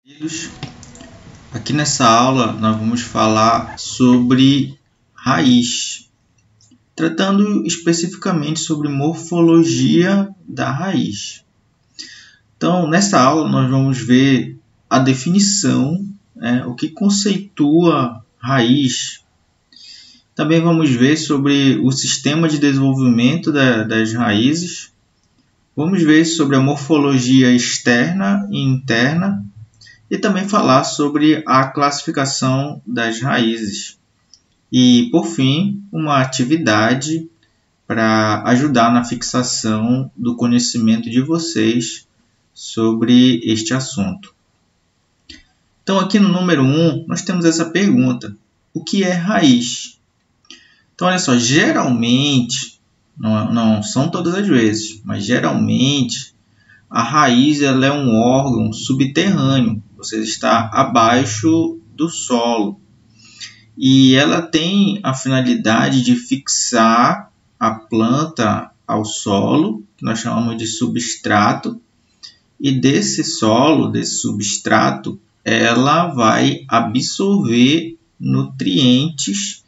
Queridos, aqui nessa aula nós vamos falar sobre raiz, tratando especificamente sobre morfologia da raiz. Então, nessa aula nós vamos ver a definição, o que conceitua raiz. Também vamos ver sobre o sistema de desenvolvimento das raízes. Vamos ver sobre a morfologia externa e interna. E também falar sobre a classificação das raízes. E, por fim, uma atividade para ajudar na fixação do conhecimento de vocês sobre este assunto. Então, aqui no número 1, nós temos essa pergunta: o que é raiz? Então, olha só, geralmente, não são todas as vezes, mas geralmente, a raiz ela é um órgão subterrâneo. Você está abaixo do solo e ela tem a finalidade de fixar a planta ao solo, que nós chamamos de substrato, e desse solo, desse substrato, ela vai absorver nutrientes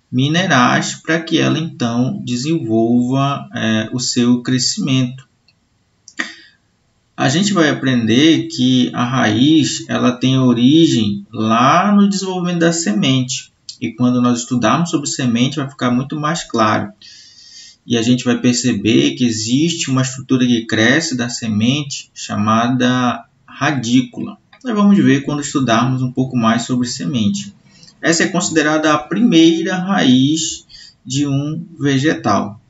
minerais para que ela então desenvolva o seu crescimento. A gente vai aprender que a raiz ela tem origem lá no desenvolvimento da semente. E quando nós estudarmos sobre semente vai ficar muito mais claro. E a gente vai perceber que existe uma estrutura que cresce da semente chamada radícula. Nós vamos ver quando estudarmos um pouco mais sobre semente. Essa é considerada a primeira raiz de um vegetal.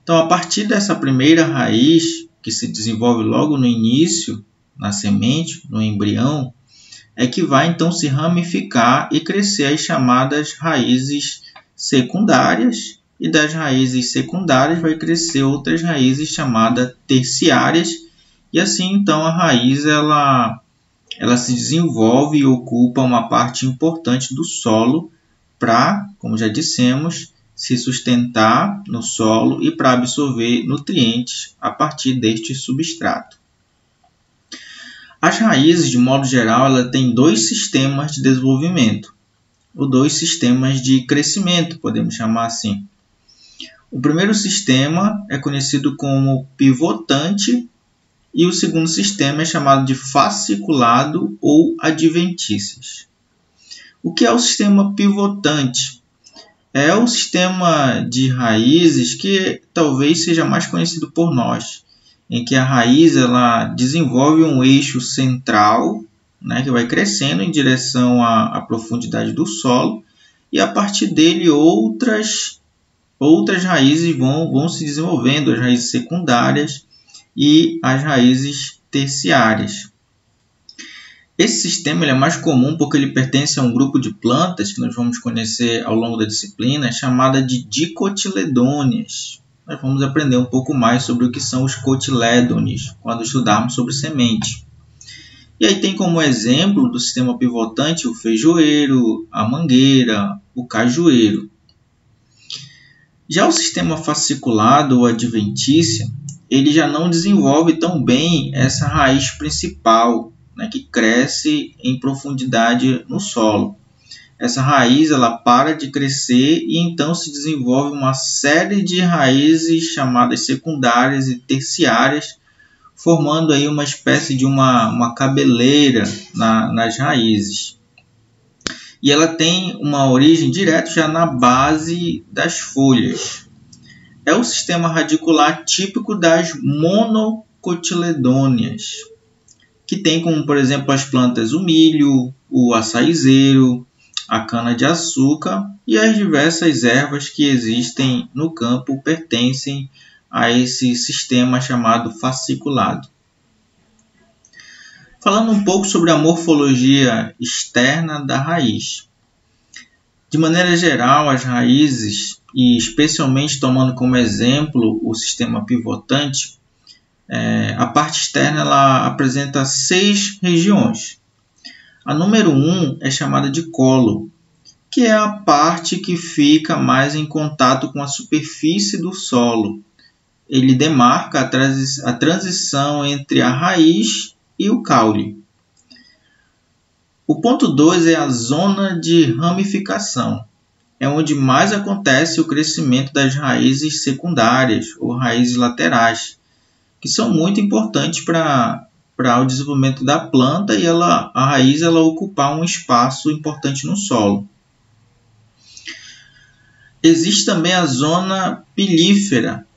Então, a partir dessa primeira raiz, que se desenvolve logo no início, na semente, no embrião, é que vai então se ramificar e crescer as chamadas raízes secundárias, e das raízes secundárias vai crescer outras raízes chamadas terciárias, e assim então a raiz ela se desenvolve e ocupa uma parte importante do solo para, como já dissemos, se sustentar no solo e para absorver nutrientes a partir deste substrato. As raízes, de modo geral, ela tem dois sistemas de desenvolvimento, ou dois sistemas de crescimento, podemos chamar assim. O primeiro sistema é conhecido como pivotante e o segundo sistema é chamado de fasciculado ou adventícias. O que é o sistema pivotante? É o sistema de raízes que talvez seja mais conhecido por nós, em que a raiz ela desenvolve um eixo central, que vai crescendo em direção à profundidade do solo, e a partir dele outras raízes vão se desenvolvendo, as raízes secundárias e as raízes terciárias. Esse sistema é mais comum porque ele pertence a um grupo de plantas que nós vamos conhecer ao longo da disciplina, chamada de dicotiledôneas. Nós vamos aprender um pouco mais sobre o que são os cotilédones quando estudarmos sobre semente. E aí tem como exemplo do sistema pivotante o feijoeiro, a mangueira, o cajueiro. Já o sistema fasciculado ou adventícia, ele já não desenvolve tão bem essa raiz principal, que cresce em profundidade no solo. Essa raiz ela para de crescer e então se desenvolve uma série de raízes chamadas secundárias e terciárias, formando aí uma espécie de uma cabeleira nas raízes. E ela tem uma origem direta já na base das folhas. É o sistema radicular típico das monocotiledôneas, que tem como, por exemplo, as plantas o milho, o açaizeiro, a cana-de-açúcar e as diversas ervas que existem no campo pertencem a esse sistema chamado fasciculado. Falando um pouco sobre a morfologia externa da raiz. De maneira geral, as raízes, e especialmente tomando como exemplo o sistema pivotante, a parte externa ela apresenta 6 regiões. A número 1 é chamada de colo, que é a parte que fica mais em contato com a superfície do solo. Ele demarca a transição entre a raiz e o caule. O ponto 2 é a zona de ramificação. É onde mais acontece o crescimento das raízes secundárias ou raízes laterais, que são muito importantes para o desenvolvimento da planta e a raiz ocupar um espaço importante no solo. Existe também a zona pilífera,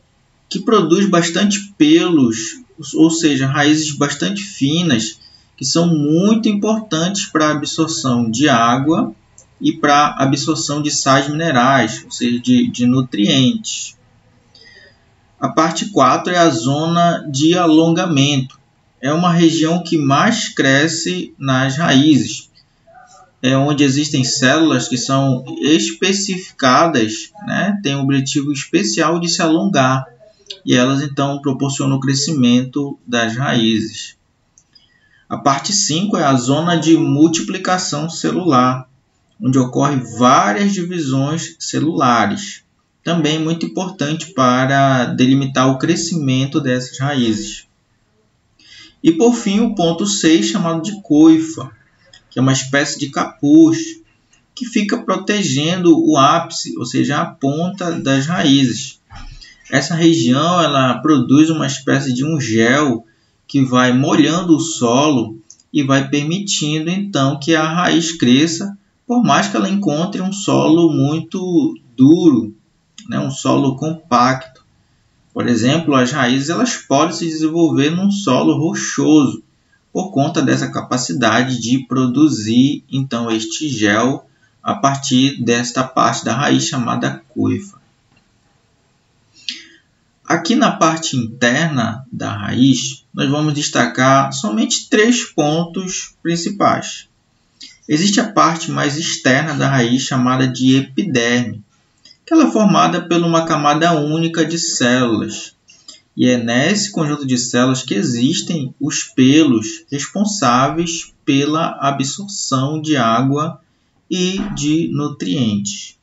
que produz bastante pelos, ou seja, raízes bastante finas, que são muito importantes para a absorção de água e para a absorção de sais minerais, ou seja, de nutrientes. A parte 4 é a zona de alongamento. É uma região que mais cresce nas raízes. É onde existem células que são especificadas, têm o objetivo especial de se alongar, e elas então proporcionam o crescimento das raízes. A parte 5 é a zona de multiplicação celular, onde ocorrem várias divisões celulares, também muito importante para delimitar o crescimento dessas raízes. E por fim, o ponto 6, chamado de coifa, que é uma espécie de capuz que fica protegendo o ápice, ou seja, a ponta das raízes. Essa região ela produz uma espécie de um gel que vai molhando o solo e vai permitindo então que a raiz cresça, por mais que ela encontre um solo muito duro, um solo compacto. Por exemplo, as raízes elas podem se desenvolver num solo rochoso, por conta dessa capacidade de produzir então este gel a partir desta parte da raiz chamada coifa. Aqui na parte interna da raiz, nós vamos destacar somente 3 pontos principais. Existe a parte mais externa da raiz chamada de epiderme, que ela é formada por uma camada única de células. E é nesse conjunto de células que existem os pelos responsáveis pela absorção de água e de nutrientes.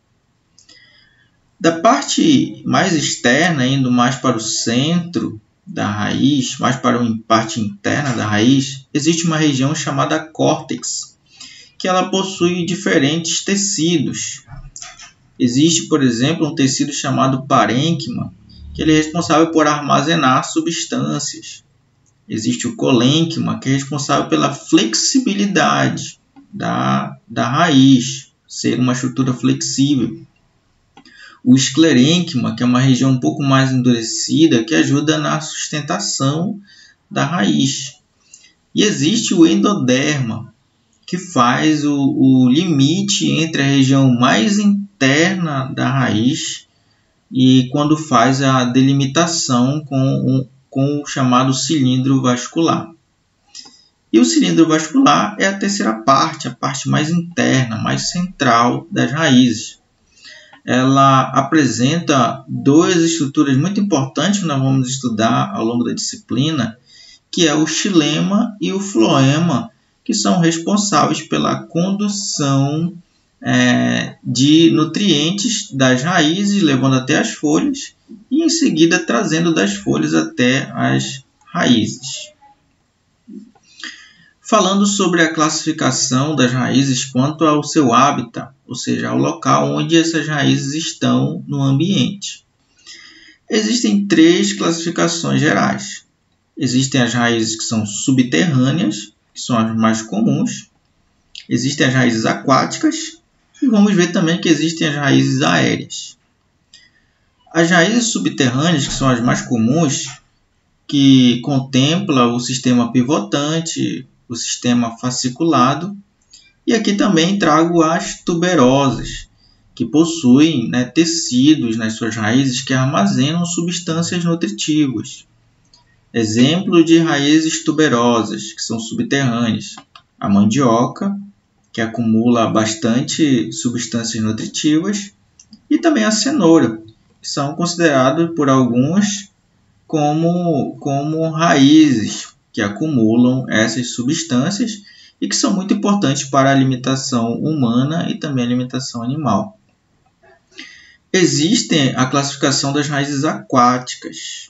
Da parte mais externa, indo mais para o centro da raiz, mais para a parte interna da raiz, existe uma região chamada córtex, que ela possui diferentes tecidos. Existe, por exemplo, um tecido chamado parênquima, que ele é responsável por armazenar substâncias. Existe o colênquima, que é responsável pela flexibilidade da raiz, ser uma estrutura flexível. O esclerênquima, que é uma região um pouco mais endurecida, que ajuda na sustentação da raiz. E existe o endoderma, que faz o limite entre a região mais interna da raiz e quando faz a delimitação com o chamado cilindro vascular. E o cilindro vascular é a terceira parte, a parte mais interna, mais central das raízes. Ela apresenta 2 estruturas muito importantes que nós vamos estudar ao longo da disciplina, que é o xilema e o floema, que são responsáveis pela condução de nutrientes das raízes, levando até as folhas, e em seguida trazendo das folhas até as raízes. Falando sobre a classificação das raízes quanto ao seu hábitat, ou seja, ao local onde essas raízes estão no ambiente. Existem 3 classificações gerais. Existem as raízes que são subterrâneas, que são as mais comuns. Existem as raízes aquáticas e vamos ver também que existem as raízes aéreas. As raízes subterrâneas, que são as mais comuns, que contemplam o sistema pivotante, o sistema fasciculado, e aqui também trago as tuberosas, que possuem tecidos nas suas raízes que armazenam substâncias nutritivas. Exemplo de raízes tuberosas, que são subterrâneas: a mandioca, que acumula bastante substâncias nutritivas, e também a cenoura, que são considerados por alguns como raízes que acumulam essas substâncias e que são muito importantes para a alimentação humana e também a alimentação animal. Existe a classificação das raízes aquáticas.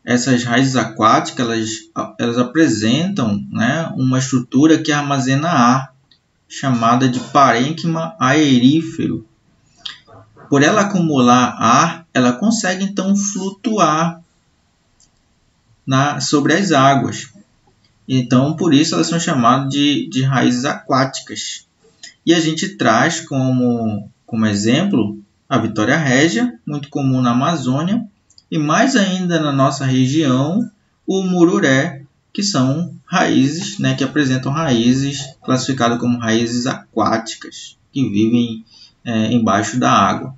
Essas raízes aquáticas elas apresentam uma estrutura que armazena ar, chamada de parênquima aerífero. Por ela acumular ar, ela consegue então flutuar sobre as águas. Então, por isso elas são chamadas de raízes aquáticas. E a gente traz como exemplo a Vitória régia, muito comum na Amazônia, e mais ainda na nossa região, o mururé, que são raízes, que apresentam raízes classificadas como raízes aquáticas, que vivem embaixo da água.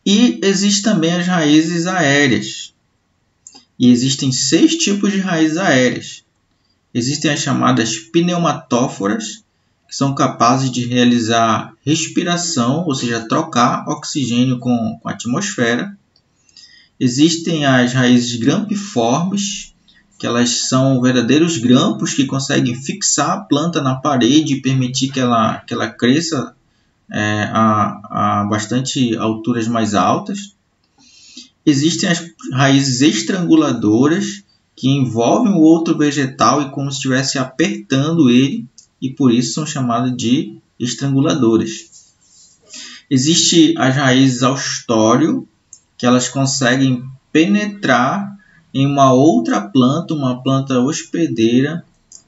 E existem também as raízes aéreas. E existem 6 tipos de raízes aéreas. Existem as chamadas pneumatóforas, que são capazes de realizar respiração, ou seja, trocar oxigênio com a atmosfera. Existem as raízes grampiformes, que elas são verdadeiros grampos que conseguem fixar a planta na parede e permitir que ela cresça a bastante alturas mais altas. Existem as raízes estranguladoras, que envolvem o outro vegetal e como se estivesse apertando ele, e por isso são chamadas de estranguladoras. Existem as raízes austório, que elas conseguem penetrar em uma outra planta, uma planta hospedeira.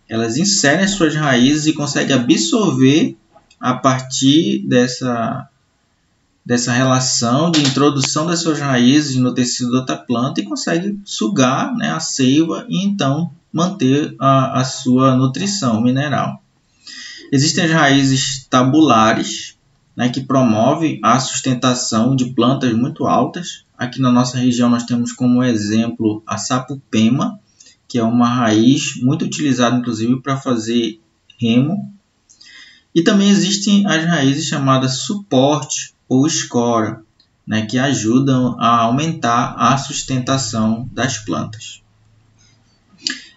Elas inserem as suas raízes e conseguem absorver a partir dessa relação de introdução das suas raízes no tecido da outra planta e consegue sugar a seiva e então manter a sua nutrição mineral. Existem as raízes tabulares, que promovem a sustentação de plantas muito altas. Aqui na nossa região nós temos como exemplo a sapupema, que é uma raiz muito utilizada inclusive para fazer remo. E também existem as raízes chamadas suporte ou escora, que ajudam a aumentar a sustentação das plantas.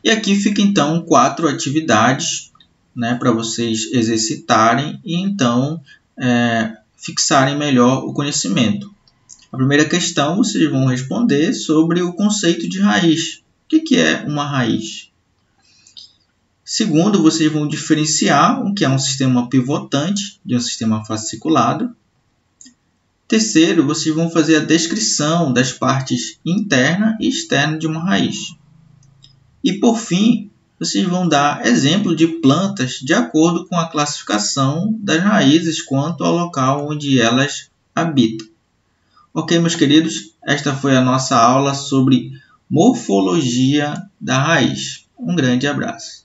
E aqui fica então 4 atividades para vocês exercitarem e então fixarem melhor o conhecimento. A primeira questão vocês vão responder sobre o conceito de raiz. O que é uma raiz? Segundo, vocês vão diferenciar o que é um sistema pivotante de um sistema fasciculado. Terceiro, vocês vão fazer a descrição das partes interna e externa de uma raiz. E por fim, vocês vão dar exemplo de plantas de acordo com a classificação das raízes quanto ao local onde elas habitam. Ok, meus queridos? Esta foi a nossa aula sobre morfologia da raiz. Um grande abraço.